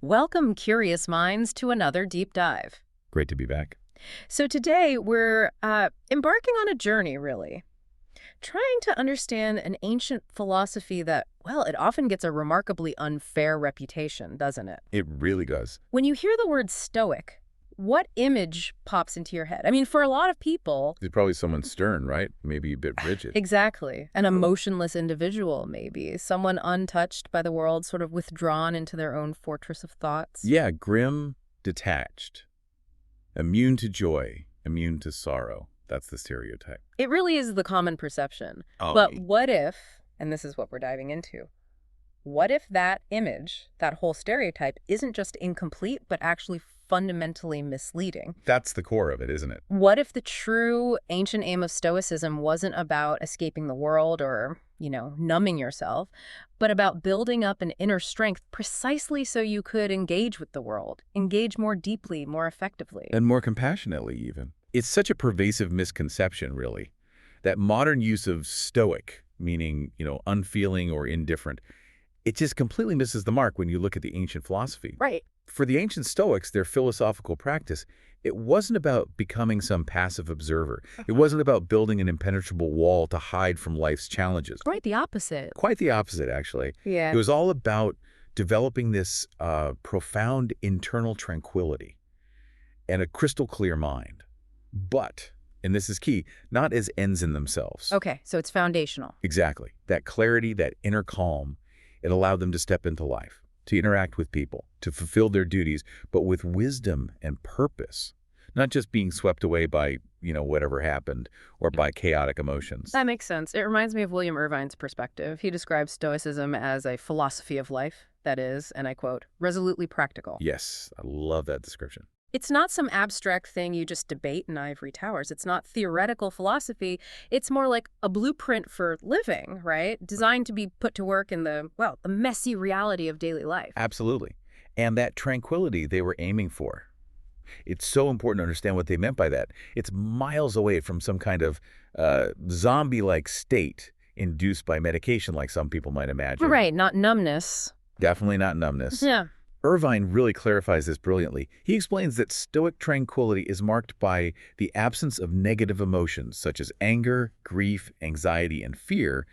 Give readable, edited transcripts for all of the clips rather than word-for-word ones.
Welcome, curious minds, to another deep dive. Great to be back. So today we're embarking on a journey, really, trying to understand an ancient philosophy that, well, it often gets a remarkably unfair reputation, doesn't it? It really does. When you hear the word Stoic, what image pops into your head? I mean, for a lot of people, It's probably someone stern, right? Maybe a bit rigid. exactly, an emotionless individual, maybe, someone untouched by the world, sort of withdrawn into their own fortress of thoughts. Yeah, grim, detached, immune to joy, immune to sorrow. That's the stereotype. It really is the common perception. Oh, But what if, and this is what we're diving into, what if that image, that whole stereotype, isn't just incomplete, but actually fundamentally misleading? that's the core of it, isn't it? What if the true ancient aim of Stoicism wasn't about escaping the world or, numbing yourself, but about building up an inner strength precisely so you could engage with the world, engage more deeply, more effectively? And more compassionately, even. It's such a pervasive misconception, really, that modern use of stoic, meaning, unfeeling or indifferent, it just completely misses the mark when you look at the ancient philosophy. Right. For the ancient Stoics, their philosophical practice, it wasn't about becoming some passive observer. It wasn't about building an impenetrable wall to hide from life's challenges. Quite the opposite. Quite the opposite, actually. Yeah. It was all about developing this profound internal tranquility and a crystal clear mind. But, and this is key, not as ends in themselves. Okay, so it's foundational. Exactly. That clarity, that inner calm, it allowed them to step into life, to interact with people, to fulfill their duties, but with wisdom and purpose, not just being swept away by, whatever happened or by chaotic emotions. That makes sense. It reminds me of William Irvine's perspective. He describes Stoicism as a philosophy of life that is, and I quote, resolutely practical. Yes, I love that description. It's not some abstract thing you just debate in ivory towers. It's not theoretical philosophy. It's more like a blueprint for living, right? Designed to be put to work in the messy reality of daily life. Absolutely. And that tranquility they were aiming for. It's so important to understand what they meant by that. It's miles away from some kind of zombie-like state induced by medication like some people might imagine. Right, not numbness. Definitely not numbness. Yeah. Irvine really clarifies this brilliantly. He explains that stoic tranquility is marked by the absence of negative emotions such as anger, grief, anxiety, and fear,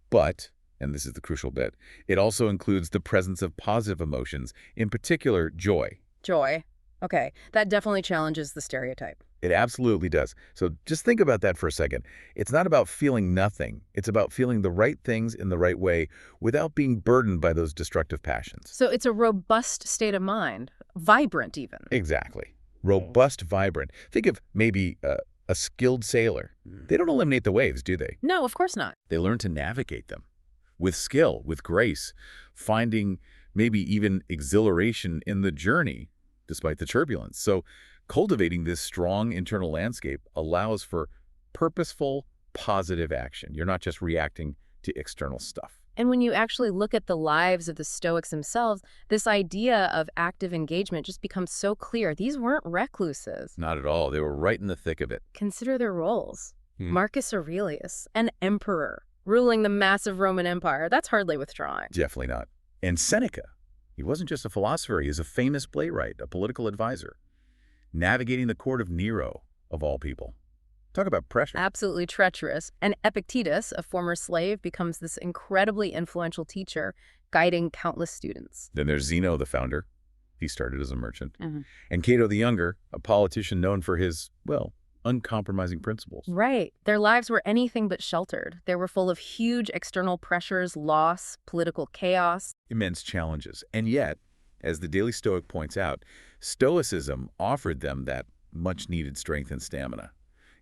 but, and this is the crucial bit, it also includes the presence of positive emotions, in particular joy. Joy. Okay, that definitely challenges the stereotype. It absolutely does. So just think about that for a second. It's not about feeling nothing. It's about feeling the right things in the right way without being burdened by those destructive passions. So it's a robust state of mind, vibrant even. Exactly. Robust, vibrant. Think of maybe a skilled sailor. They don't eliminate the waves, do they? No, of course not. They learn to navigate them with skill, with grace, finding maybe even exhilaration in the journey despite the turbulence. So cultivating this strong internal landscape allows for purposeful, positive action. You're not just reacting to external stuff. And when you actually look at the lives of the Stoics themselves, this idea of active engagement just becomes so clear. These weren't recluses. Not at all. They were right in the thick of it. Consider their roles. Marcus Aurelius, an emperor, ruling the massive Roman Empire. That's hardly withdrawn. Definitely not. And Seneca, he wasn't just a philosopher. He was a famous playwright, a political advisor, navigating the court of Nero, of all people. Talk about pressure. Absolutely treacherous. And Epictetus, a former slave, becomes this incredibly influential teacher, guiding countless students. Then there's Zeno, the founder. He started as a merchant. And Cato the Younger, a politician known for his, uncompromising principles. Right. Their lives were anything but sheltered. They were full of huge external pressures, loss, political chaos. Immense challenges. And yet, as the Daily Stoic points out, Stoicism offered them that much-needed strength and stamina.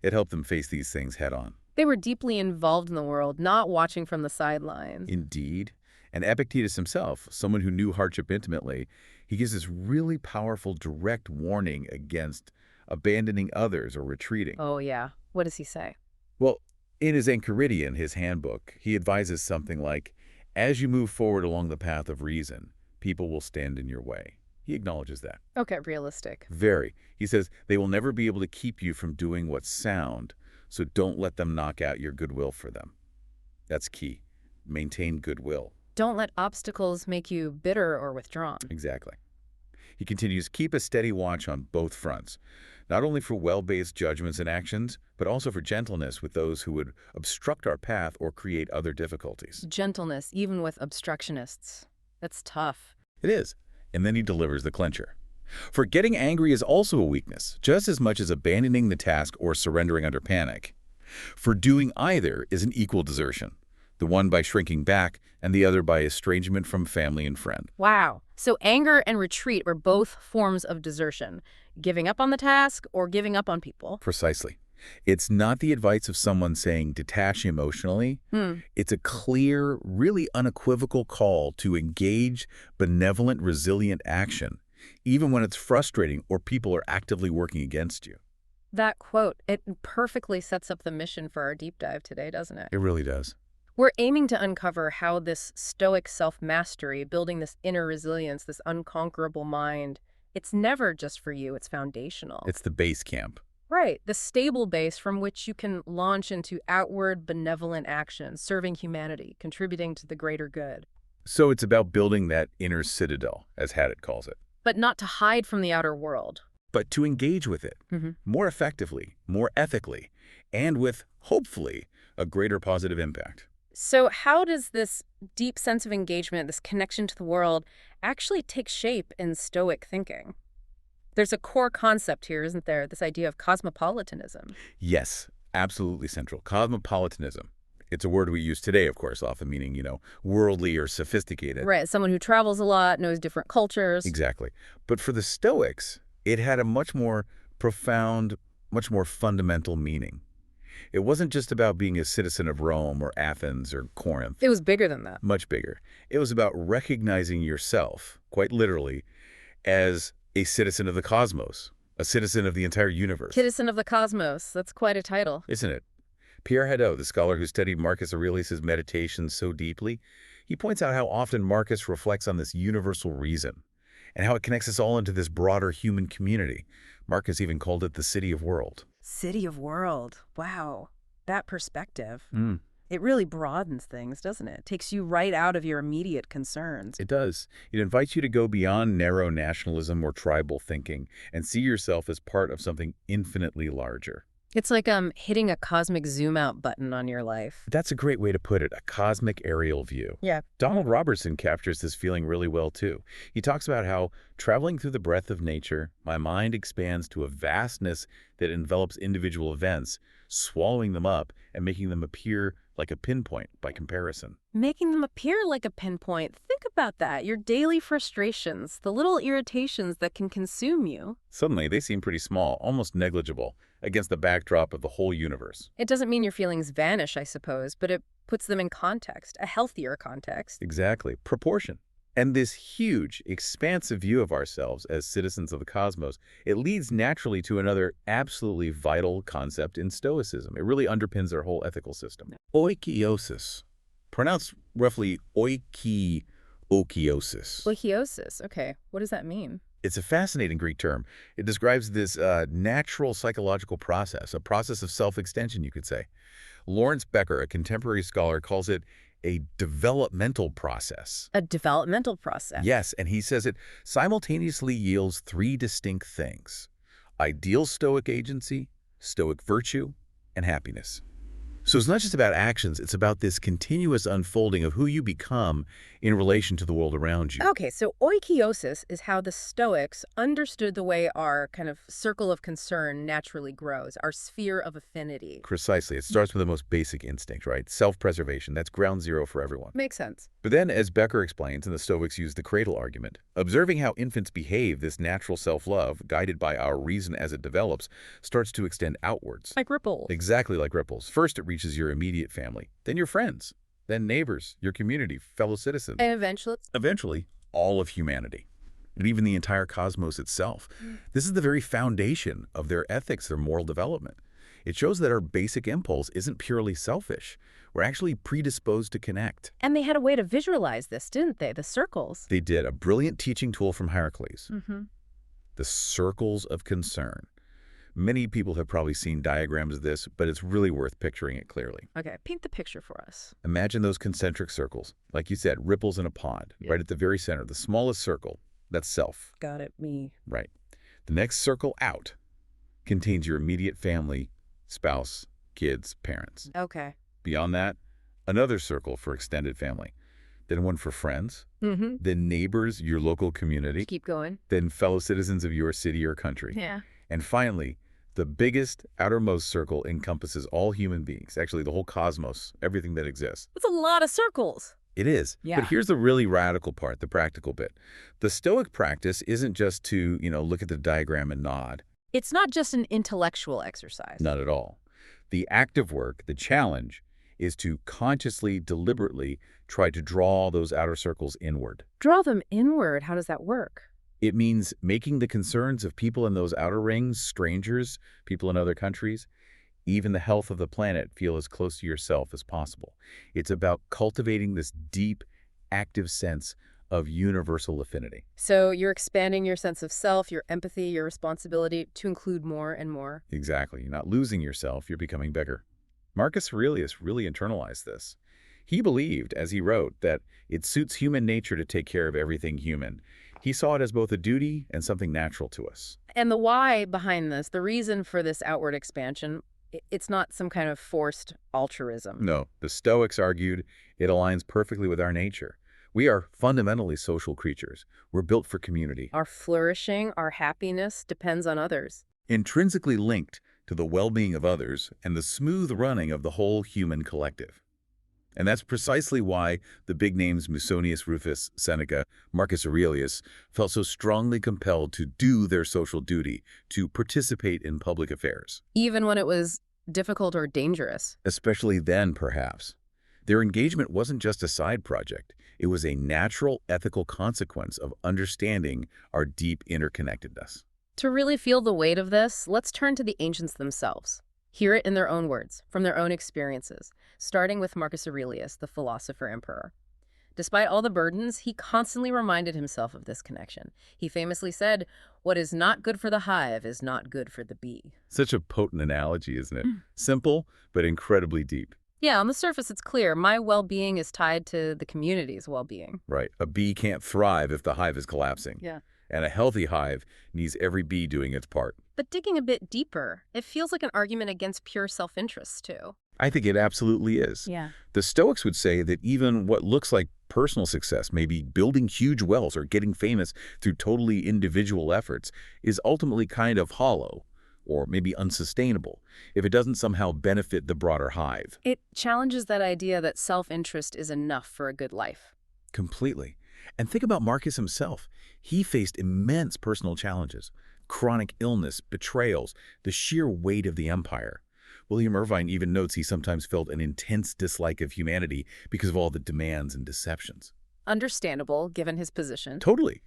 It helped them face these things head-on. They were deeply involved in the world, not watching from the sidelines. Indeed. And Epictetus himself, someone who knew hardship intimately, he gives this really powerful, direct warning against abandoning others or retreating. Oh, yeah. What does he say? Well, in his Enchiridion, his handbook, he advises something like, as you move forward along the path of reason, people will stand in your way. He acknowledges that. Okay, realistic. Very. He says, they will never be able to keep you from doing what's sound, so don't let them knock out your goodwill for them. That's key. Maintain goodwill. Don't let obstacles make you bitter or withdrawn. Exactly. He continues, keep a steady watch on both fronts, not only for well-based judgments and actions, but also for gentleness with those who would obstruct our path or create other difficulties. Gentleness, even with obstructionists. That's tough. It is. And then he delivers the clincher. For getting angry is also a weakness, just as much as abandoning the task or surrendering under panic. For doing either is an equal desertion, the one by shrinking back and the other by estrangement from family and friend. Wow. So anger and retreat are both forms of desertion. Giving up on the task or giving up on people. Precisely. It's not the advice of someone saying detach emotionally. It's a clear, really unequivocal call to engage benevolent, resilient action, even when it's frustrating or people are actively working against you. That quote, it perfectly sets up the mission for our deep dive today, doesn't it? It really does. We're aiming to uncover how this Stoic self-mastery, building this inner resilience, this unconquerable mind, it's never just for you, it's foundational. It's the base camp. Right, the stable base from which you can launch into outward benevolent action, serving humanity, contributing to the greater good. So it's about building that inner citadel, as Haddett calls it. But not to hide from the outer world. But to engage with it more effectively, more ethically, and with, hopefully, a greater positive impact. So how does this deep sense of engagement, this connection to the world, actually take shape in Stoic thinking? There's a core concept here, isn't there? This idea of cosmopolitanism. Yes, absolutely central. Cosmopolitanism. It's a word we use today, of course, often meaning, worldly or sophisticated. Right, someone who travels a lot, knows different cultures. Exactly. But for the Stoics, it had a much more profound, much more fundamental meaning. It wasn't just about being a citizen of Rome or Athens or Corinth. It was bigger than that. Much bigger. It was about recognizing yourself, quite literally, as a citizen of the cosmos, a citizen of the entire universe. Citizen of the cosmos. That's quite a title. Isn't it? Pierre Hadot, the scholar who studied Marcus Aurelius' meditations so deeply, he points out how often Marcus reflects on this universal reason and how it connects us all into this broader human community. Marcus even called it the city of world. City of world. Wow. That perspective. It really broadens things, doesn't it? It takes you right out of your immediate concerns. It does. It invites you to go beyond narrow nationalism or tribal thinking and see yourself as part of something infinitely larger. It's like hitting a cosmic zoom out button on your life. That's a great way to put it, a cosmic aerial view. Yeah. Donald Robertson captures this feeling really well, too. He talks about how, traveling through the breadth of nature, my mind expands to a vastness that envelops individual events, swallowing them up and making them appear like a pinpoint by comparison. Making them appear like a pinpoint. Think about that. Your daily frustrations, the little irritations that can consume you. Suddenly, they seem pretty small, almost negligible, against the backdrop of the whole universe. It doesn't mean your feelings vanish, I suppose, but it puts them in context, a healthier context. Exactly. Proportion. And this huge, expansive view of ourselves as citizens of the cosmos, it leads naturally to another absolutely vital concept in Stoicism. It really underpins their whole ethical system. Oikeiosis. Pronounced roughly oikeiosis. Oikeiosis. Okay. What does that mean? It's a fascinating Greek term. It describes this natural psychological process, a process of self-extension, you could say. Lawrence Becker, a contemporary scholar, calls it a developmental process. A developmental process. Yes, and he says it simultaneously yields three distinct things: ideal Stoic agency, Stoic virtue, and happiness. So it's not just about actions, it's about this continuous unfolding of who you become in relation to the world around you. Okay, so oikeiosis is how the Stoics understood the way our kind of circle of concern naturally grows, our sphere of affinity. Precisely. It starts with the most basic instinct, right? Self-preservation. That's ground zero for everyone. Makes sense. But then, as Becker explains, and the Stoics use the cradle argument, observing how infants behave, this natural self-love, guided by our reason as it develops, starts to extend outwards. Like ripples. Exactly like ripples. First, it reaches your immediate family, then your friends, then neighbors, your community, fellow citizens. And eventually, all of humanity, and even the entire cosmos itself. This is the very foundation of their ethics, their moral development. It shows that our basic impulse isn't purely selfish. We're actually predisposed to connect. And they had a way to visualize this, didn't they? The circles. They did. A brilliant teaching tool from Heracles. The circles of concern. Many people have probably seen diagrams of this, but it's really worth picturing it clearly. Okay, paint the picture for us. Imagine those concentric circles. Like you said, ripples in a pond, right at the very center, the smallest circle, That's self. Got it, me. Right. The next circle out contains your immediate family, spouse, kids, parents. Okay. Beyond that, another circle for extended family. Then one for friends, Mm-hmm. then neighbors, your local community, Keep going. then fellow citizens of your city or country. Yeah. And finally, the biggest, outermost circle encompasses all human beings, actually the whole cosmos, everything that exists. That's a lot of circles. It is. Yeah. But here's the really radical part, the practical bit. The Stoic practice isn't just to, look at the diagram and nod. It's not just an intellectual exercise. Not at all. The active work, the challenge, is to consciously, deliberately try to draw those outer circles inward. Draw them inward. How does that work? It means making the concerns of people in those outer rings, strangers, people in other countries, even the health of the planet, feel as close to yourself as possible. It's about cultivating this deep, active sense of universal affinity. So you're expanding your sense of self, your empathy, your responsibility to include more and more. Exactly. You're not losing yourself, you're becoming bigger. Marcus Aurelius really internalized this. He believed, as he wrote, that it suits human nature to take care of everything human. He saw it as both a duty and something natural to us. And the why behind this, the reason for this outward expansion, it's not some kind of forced altruism. No, the Stoics argued it aligns perfectly with our nature. We are fundamentally social creatures. We're built for community. Our flourishing, our happiness depends on others. Intrinsically linked to the well-being of others and the smooth running of the whole human collective. And that's precisely why the big names Musonius Rufus, Seneca, Marcus Aurelius felt so strongly compelled to do their social duty, to participate in public affairs. Even when it was difficult or dangerous. Especially then, perhaps. Their engagement wasn't just a side project. It was a natural ethical consequence of understanding our deep interconnectedness. To really feel the weight of this, let's turn to the ancients themselves. Hear it in their own words, from their own experiences, starting with Marcus Aurelius, the philosopher-emperor. Despite all the burdens, he constantly reminded himself of this connection. He famously said, "What is not good for the hive is not good for the bee." Such a potent analogy, isn't it? Simple, but incredibly deep. Yeah, on the surface it's clear. My well-being is tied to the community's well-being. Right. A bee can't thrive if the hive is collapsing. Yeah. And a healthy hive needs every bee doing its part. But digging a bit deeper, it feels like an argument against pure self-interest, too. I think it absolutely is. Yeah. The Stoics would say that even what looks like personal success, maybe building huge wealth or getting famous through totally individual efforts, is ultimately kind of hollow or maybe unsustainable if it doesn't somehow benefit the broader hive. It challenges that idea that self-interest is enough for a good life. Completely. And think about Marcus himself. He faced immense personal challenges, chronic illness, betrayals, the sheer weight of the empire. William Irvine even notes he sometimes felt an intense dislike of humanity because of all the demands and deceptions. Understandable, given his position. Totally.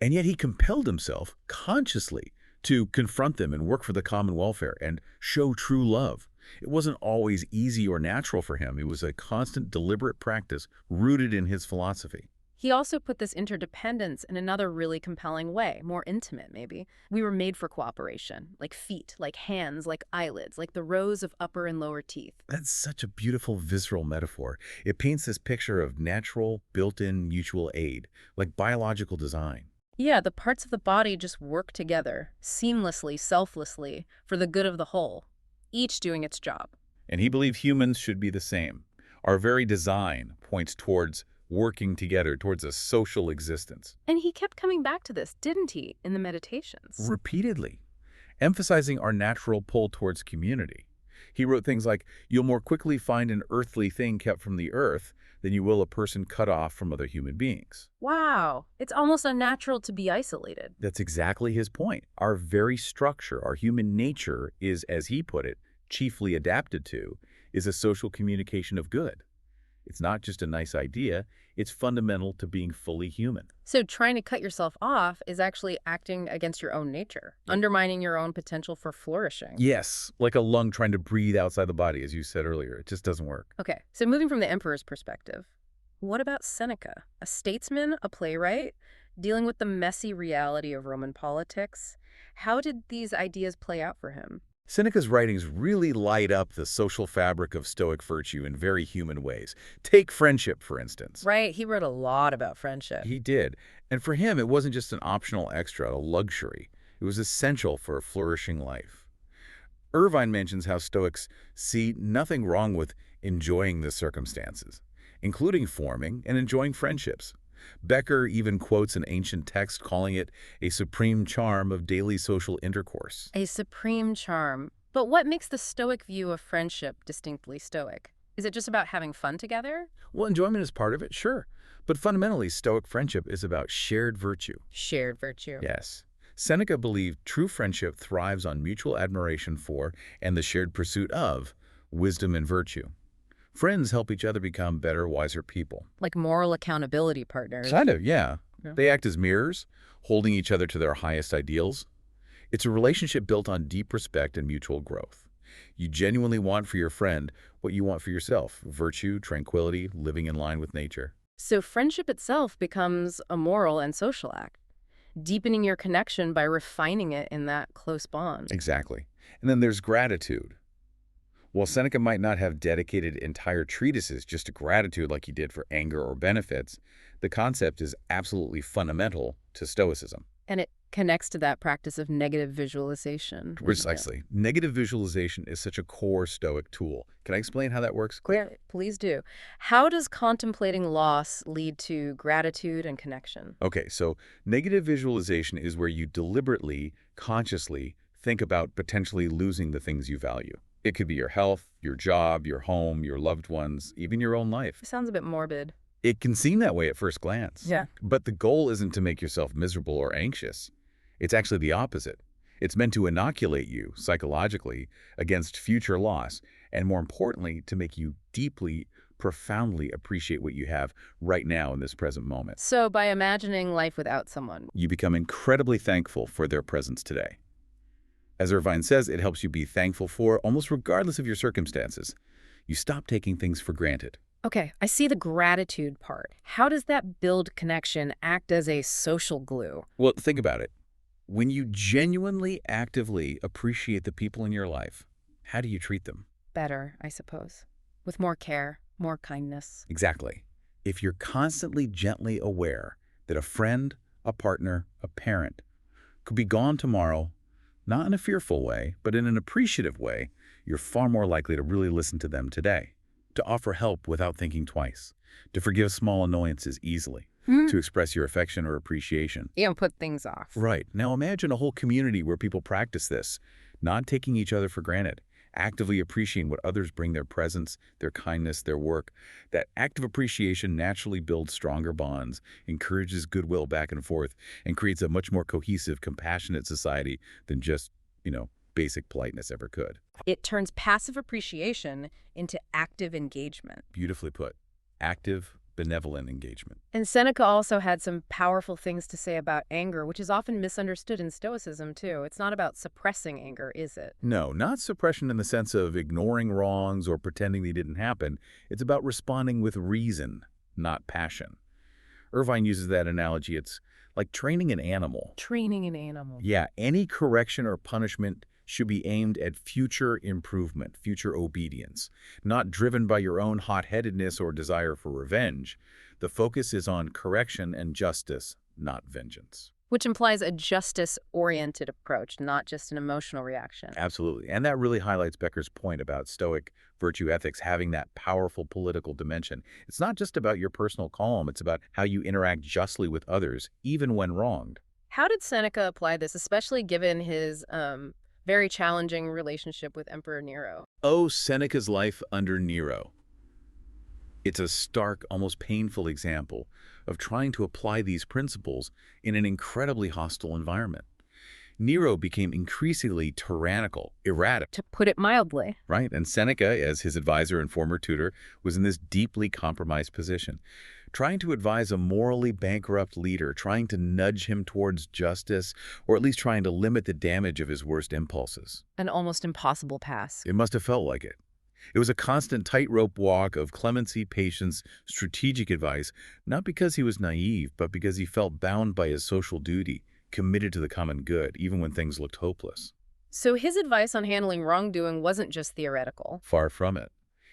And yet he compelled himself consciously to confront them and work for the common welfare and show true love. It wasn't always easy or natural for him. It was a constant, deliberate practice rooted in his philosophy. He also put this interdependence in another really compelling way, more intimate maybe. We were made for cooperation, like feet, like hands, like eyelids, like the rows of upper and lower teeth. That's such a beautiful, visceral metaphor. It paints this picture of natural, built-in mutual aid, like biological design. Yeah, the parts of the body just work together, seamlessly, selflessly, for the good of the whole, each doing its job. And he believed humans should be the same. Our very design points towards working together, towards a social existence. And he kept coming back to this, didn't he, in the meditations? Repeatedly, emphasizing our natural pull towards community. He wrote things like, "You'll more quickly find an earthly thing kept from the earth than you will a person cut off from other human beings." Wow, it's almost unnatural to be isolated. That's exactly his point. Our very structure, our human nature is, as he put it, chiefly adapted to, is a social communication of good. It's not just a nice idea, it's fundamental to being fully human. So trying to cut yourself off is actually acting against your own nature, undermining your own potential for flourishing. Yes, like a lung trying to breathe outside the body, as you said earlier. It just doesn't work. Okay, so moving from the emperor's perspective, what about Seneca, a statesman, a playwright, dealing with the messy reality of Roman politics? How did these ideas play out for him? Seneca's writings really light up the social fabric of Stoic virtue in very human ways. Take friendship, for instance. Right, he wrote a lot about friendship. He did. And for him, it wasn't just an optional extra, a luxury. It was essential for a flourishing life. Irvine mentions how Stoics see nothing wrong with enjoying the circumstances, including forming and enjoying friendships. Becker even quotes an ancient text calling it a supreme charm of daily social intercourse. A supreme charm. But what makes the Stoic view of friendship distinctly Stoic? Is it just about having fun together? Well, enjoyment is part of it, sure. But fundamentally, Stoic friendship is about shared virtue. Shared virtue. Yes. Seneca believed true friendship thrives on mutual admiration for and the shared pursuit of wisdom and virtue. Friends help each other become better, wiser people. Like moral accountability partners. Kind of, yeah. Yeah. They act as mirrors, holding each other to their highest ideals. It's a relationship built on deep respect and mutual growth. You genuinely want for your friend what you want for yourself: virtue, tranquility, living in line with nature. So friendship itself becomes a moral and social act, deepening your connection by refining it in that close bond. Exactly. And then there's gratitude. While Seneca might not have dedicated entire treatises just to gratitude like he did for anger or benefits, the concept is absolutely fundamental to Stoicism. And it connects to that practice of negative visualization. Precisely. Negative visualization is such a core Stoic tool. Can I explain how that works? Clear. Please do. How does contemplating loss lead to gratitude and connection? Okay, so negative visualization is where you deliberately, consciously think about potentially losing the things you value. It could be your health, your job, your home, your loved ones, even your own life. It sounds a bit morbid. It can seem that way at first glance. Yeah. But the goal isn't to make yourself miserable or anxious. It's actually the opposite. It's meant to inoculate you, psychologically, against future loss, and more importantly, to make you deeply, profoundly appreciate what you have right now in this present moment. So by imagining life without someone. You become incredibly thankful for their presence today. As Irvine says, it helps you be thankful for almost regardless of your circumstances. You stop taking things for granted. Okay, I see the gratitude part. How does that build connection, act as a social glue? Well, think about it. When you genuinely, actively appreciate the people in your life, how do you treat them? Better, I suppose. With more care, more kindness. Exactly. If you're constantly gently aware that a friend, a partner, a parent could be gone tomorrow, not in a fearful way, but in an appreciative way, you're far more likely to really listen to them today, to offer help without thinking twice, to forgive small annoyances easily, to express your affection or appreciation. You don't put things off. Right. Now imagine a whole community where people practice this, not taking each other for granted, actively appreciating what others bring, their presence, their kindness, their work. That act of appreciation naturally builds stronger bonds, encourages goodwill back and forth, and creates a much more cohesive, compassionate society than just, basic politeness ever could. It turns passive appreciation into active engagement. Beautifully put. Active, benevolent engagement. And Seneca also had some powerful things to say about anger, which is often misunderstood in Stoicism, too. It's not about suppressing anger, is it? No, not suppression in the sense of ignoring wrongs or pretending they didn't happen. It's about responding with reason, not passion. Irvine uses that analogy. It's like training an animal. Training an animal. Yeah, any correction or punishment should be aimed at future improvement, future obedience, not driven by your own hot-headedness or desire for revenge. The focus is on correction and justice, not vengeance. Which implies a justice-oriented approach, not just an emotional reaction. Absolutely. And that really highlights Becker's point about Stoic virtue ethics having that powerful political dimension. It's not just about your personal calm, it's about how you interact justly with others, even when wronged. How did Seneca apply this, especially given his very challenging relationship with Emperor Nero? Oh, Seneca's life under Nero. It's a stark, almost painful example of trying to apply these principles in an incredibly hostile environment. Nero became increasingly tyrannical, erratic. To put it mildly. Right? And Seneca, as his advisor and former tutor, was in this deeply compromised position, trying to advise a morally bankrupt leader, trying to nudge him towards justice, or at least trying to limit the damage of his worst impulses. An almost impossible task. It must have felt like it. It was a constant tightrope walk of clemency, patience, strategic advice, not because he was naive, but because he felt bound by his social duty, committed to the common good, even when things looked hopeless. So his advice on handling wrongdoing wasn't just theoretical. Far from it.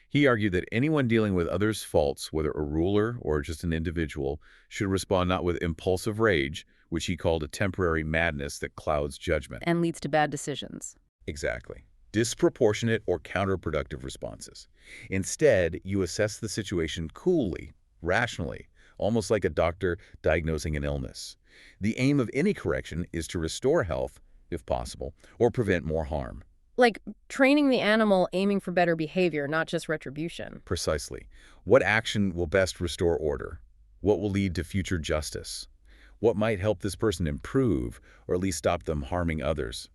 He argued that anyone dealing with others' faults, whether a ruler or just an individual, should respond not with impulsive rage, which he called a temporary madness that clouds judgment. And leads to bad decisions. Exactly. Disproportionate or counterproductive responses. Instead, you assess the situation coolly, rationally, almost like a doctor diagnosing an illness. The aim of any correction is to restore health, if possible, or prevent more harm. Like training the animal aiming for better behavior, not just retribution. Precisely. What action will best restore order? What will lead to future justice? What might help this person improve, or at least stop them harming others?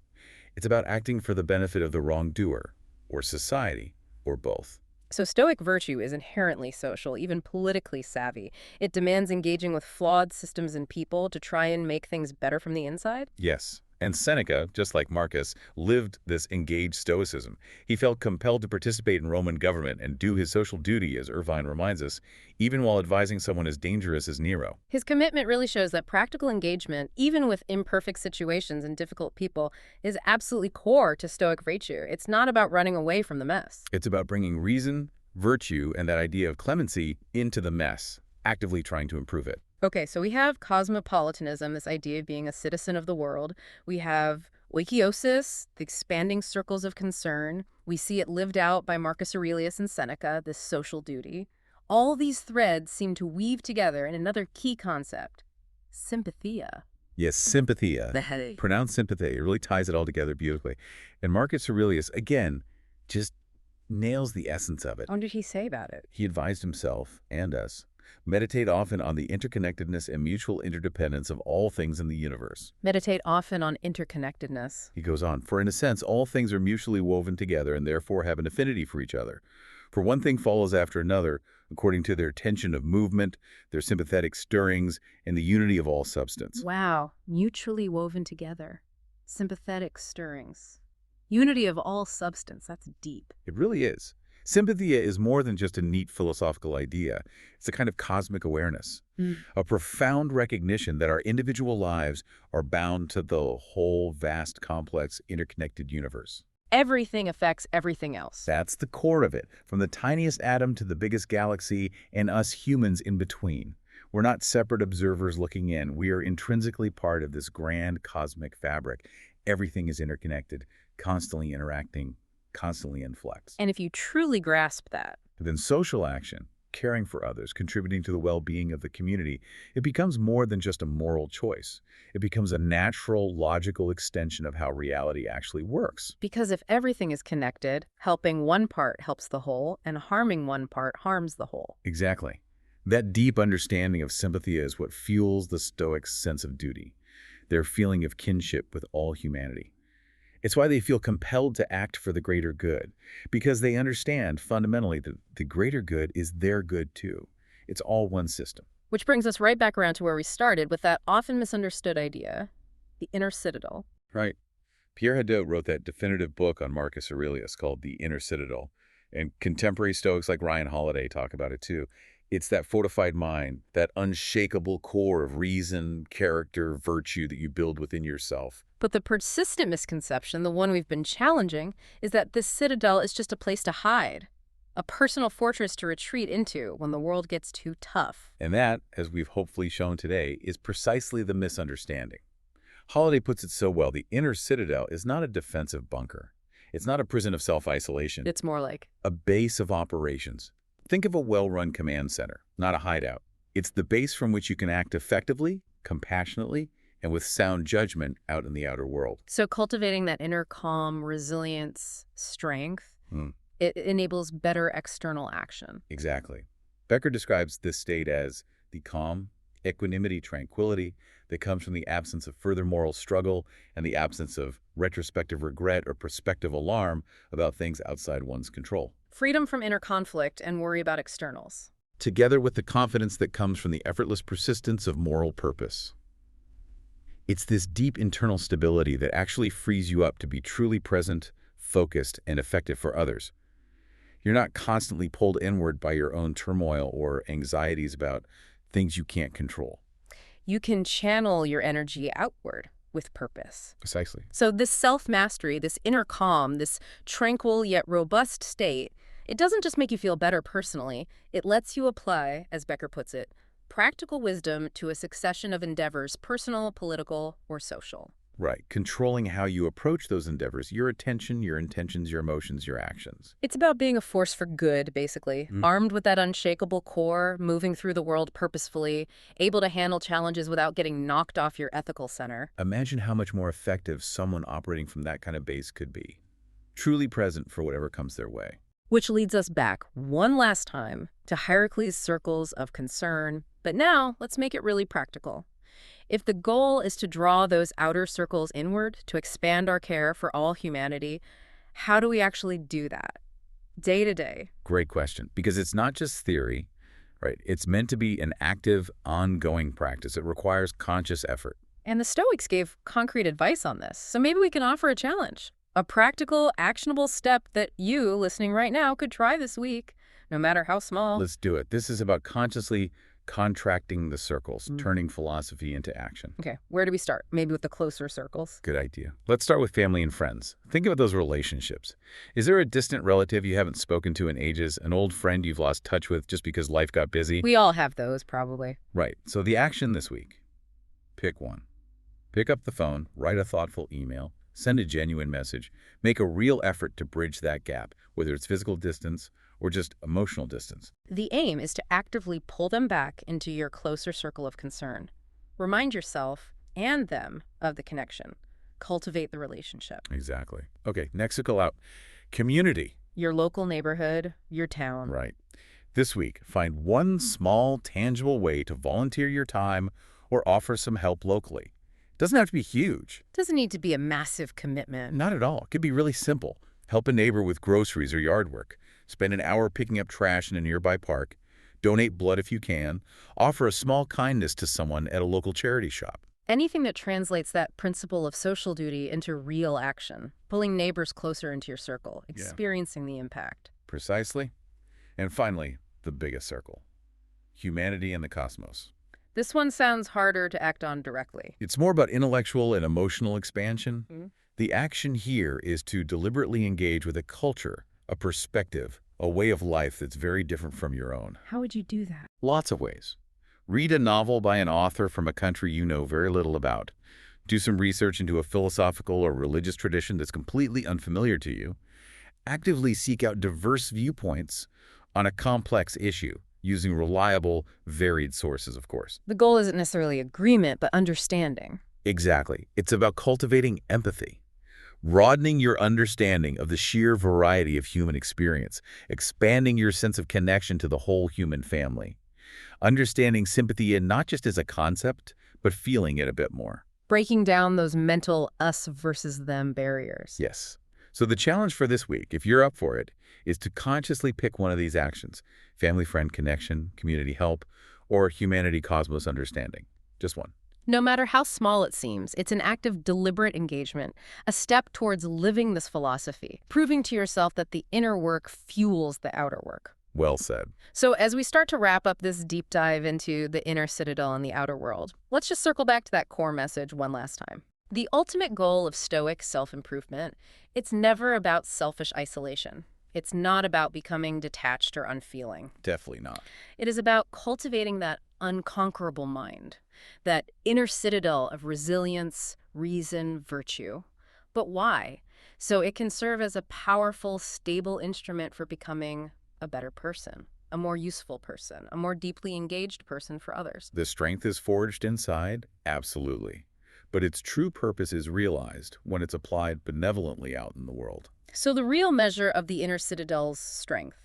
It's about acting for the benefit of the wrongdoer, or society, or both. So Stoic virtue is inherently social, even politically savvy. It demands engaging with flawed systems and people to try and make things better from the inside. Yes. And Seneca, just like Marcus, lived this engaged stoicism. He felt compelled to participate in Roman government and do his social duty, as Irvine reminds us, even while advising someone as dangerous as Nero. His commitment really shows that practical engagement, even with imperfect situations and difficult people, is absolutely core to Stoic virtue. It's not about running away from the mess. It's about bringing reason, virtue, and that idea of clemency into the mess, actively trying to improve it. Okay, so we have cosmopolitanism, this idea of being a citizen of the world. We have oikeiosis, the expanding circles of concern. We see it lived out by Marcus Aurelius and Seneca, this social duty. All these threads seem to weave together in another key concept, sympathia. Yes, sympathia. The headache. Pronounced sympathy. It really ties it all together beautifully. And Marcus Aurelius, again, just nails the essence of it. What did he say about it? He advised himself and us, meditate often on the interconnectedness and mutual interdependence of all things in the universe. Meditate often on interconnectedness. He goes on, for in a sense, all things are mutually woven together and therefore have an affinity for each other. For one thing follows after another, according to their tension of movement, their sympathetic stirrings, and the unity of all substance. Wow, mutually woven together. Sympathetic stirrings. Unity of all substance, that's deep. It really is. Sympathia is more than just a neat philosophical idea. It's a kind of cosmic awareness, a profound recognition that our individual lives are bound to the whole vast, complex, interconnected universe. Everything affects everything else. That's the core of it, from the tiniest atom to the biggest galaxy and us humans in between. We're not separate observers looking in. We are intrinsically part of this grand cosmic fabric. Everything is interconnected, constantly interacting, constantly in flux. And if you truly grasp that, Then social action, caring for others, contributing to the well-being of the community, it becomes more than just a moral choice. It becomes a natural, logical extension of how reality actually works. because if everything is connected, helping one part helps the whole, and harming one part harms the whole. Exactly. That deep understanding of sympathy is what fuels the Stoics' sense of duty, their feeling of kinship with all humanity. It's why they feel compelled to act for the greater good, because they understand fundamentally that the greater good is their good too. It's all one system. Which brings us right back around to where we started with that often misunderstood idea, the inner citadel. Right. Pierre Hadot wrote that definitive book on Marcus Aurelius called The Inner Citadel, and contemporary Stoics like Ryan Holiday talk about it too. It's that fortified mind, that unshakable core of reason, character, virtue that you build within yourself. But the persistent misconception, the one we've been challenging, is that this citadel is just a place to hide, a personal fortress to retreat into when the world gets too tough. And that, as we've hopefully shown today, is precisely the misunderstanding. Holiday puts it so well, the inner citadel is not a defensive bunker. It's not a prison of self-isolation. It's more like A base of operations. Think of a well-run command center, not a hideout. It's the base from which you can act effectively, compassionately, and with sound judgment out in the outer world. So cultivating that inner calm, resilience, strength, it enables better external action. Exactly. Becker describes this state as the calm, equanimity, tranquility that comes from the absence of further moral struggle and the absence of retrospective regret or prospective alarm about things outside one's control. Freedom from inner conflict and worry about externals. Together with the confidence that comes from the effortless persistence of moral purpose. It's this deep internal stability that actually frees you up to be truly present, focused, and effective for others. You're not constantly pulled inward by your own turmoil or anxieties about things you can't control. You can channel your energy outward. with purpose. Precisely. So this self-mastery, this inner calm, this tranquil yet robust state, it doesn't just make you feel better personally, it lets you apply, as Becker puts it, practical wisdom to a succession of endeavors, personal, political, or social. Right. Controlling how you approach those endeavors, your attention, your intentions, your emotions, your actions. It's about being a force for good, basically, armed with that unshakable core, moving through the world purposefully, able to handle challenges without getting knocked off your ethical center. Imagine how much more effective someone operating from that kind of base could be. Truly present for whatever comes their way. Which leads us back one last time to Hierocles' circles of concern. But now, let's make it really practical. If the goal is to draw those outer circles inward, to expand our care for all humanity, how do we actually do that? Day to day. Great question, because it's not just theory, right? It's meant to be an active, ongoing practice. It requires conscious effort. And the Stoics gave concrete advice on this, so maybe we can offer a challenge. A practical, actionable step that you, listening right now, could try this week, no matter how small. Let's do it. This is about consciously contracting the circles, turning philosophy into action. Okay, where do we start? Maybe with the closer circles. Good idea. Let's start with family and friends. Think about those relationships. Is there a distant relative you haven't spoken to in ages, an old friend you've lost touch with just because life got busy? We all have those, probably. Right. So the action this week, pick one. Pick up the phone, write a thoughtful email, send a genuine message, make a real effort to bridge that gap, whether it's physical distance or just emotional distance. The aim is to actively pull them back into your closer circle of concern. Remind yourself and them of the connection. Cultivate the relationship. Exactly. Okay, next to call out community. Your local neighborhood, your town. Right. This week, find one small, tangible way to volunteer your time or offer some help locally. It doesn't have to be huge. Doesn't need to be a massive commitment. Not at all. It could be really simple. Help a neighbor with groceries or yard work. Spend an hour picking up trash in a nearby park. Donate blood if you can. Offer a small kindness to someone at a local charity shop. Anything that translates that principle of social duty into real action, pulling neighbors closer into your circle, experiencing the impact. Precisely. And finally, the biggest circle. Humanity and the cosmos. This one sounds harder to act on directly. It's more about intellectual and emotional expansion. The action here is to deliberately engage with a culture, a perspective, a way of life that's very different from your own. How would you do that? Lots of ways. Read a novel by an author from a country you know very little about. Do some research into a philosophical or religious tradition that's completely unfamiliar to you. Actively seek out diverse viewpoints on a complex issue, using reliable, varied sources, of course. The goal isn't necessarily agreement, but understanding. Exactly. It's about cultivating empathy, broadening your understanding of the sheer variety of human experience, expanding your sense of connection to the whole human family, understanding sympathy and not just as a concept, but feeling it a bit more. Breaking down those mental us versus them barriers. Yes. So the challenge for this week, if you're up for it, is to consciously pick one of these actions: family-friend connection, community help, or humanity-cosmos understanding. Just one. No matter how small it seems, it's an act of deliberate engagement, a step towards living this philosophy, proving to yourself that the inner work fuels the outer work. Well said. So as we start to wrap up this deep dive into the inner citadel and the outer world, let's just circle back to that core message one last time. The ultimate goal of Stoic self-improvement, it's never about selfish isolation. It's not about becoming detached or unfeeling. Definitely not. It is about cultivating that unconquerable mind, that inner citadel of resilience, reason, virtue. But why? So it can serve as a powerful, stable instrument for becoming a better person, a more useful person, a more deeply engaged person for others. The strength is forged inside? Absolutely. But its true purpose is realized when it's applied benevolently out in the world. So the real measure of the inner citadel's strength,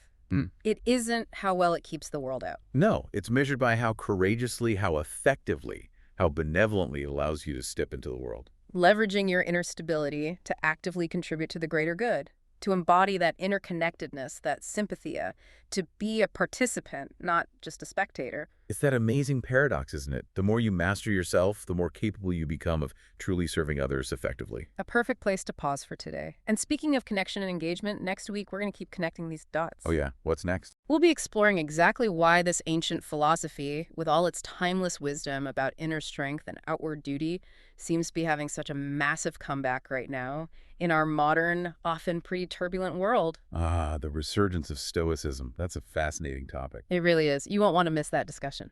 it isn't how well it keeps the world out. No, it's measured by how courageously, how effectively, how benevolently it allows you to step into the world. Leveraging your inner stability to actively contribute to the greater good, to embody that interconnectedness, that sympathia, to be a participant, not just a spectator. It's that amazing paradox, isn't it? The more you master yourself, the more capable you become of truly serving others effectively. A perfect place to pause for today. And speaking of connection and engagement, next week we're going to keep connecting these dots. Oh yeah, what's next? We'll be exploring exactly why this ancient philosophy, with all its timeless wisdom about inner strength and outward duty, seems to be having such a massive comeback right now in our modern, often pretty turbulent world. Ah, the resurgence of Stoicism. That's a fascinating topic. It really is. You won't want to miss that discussion.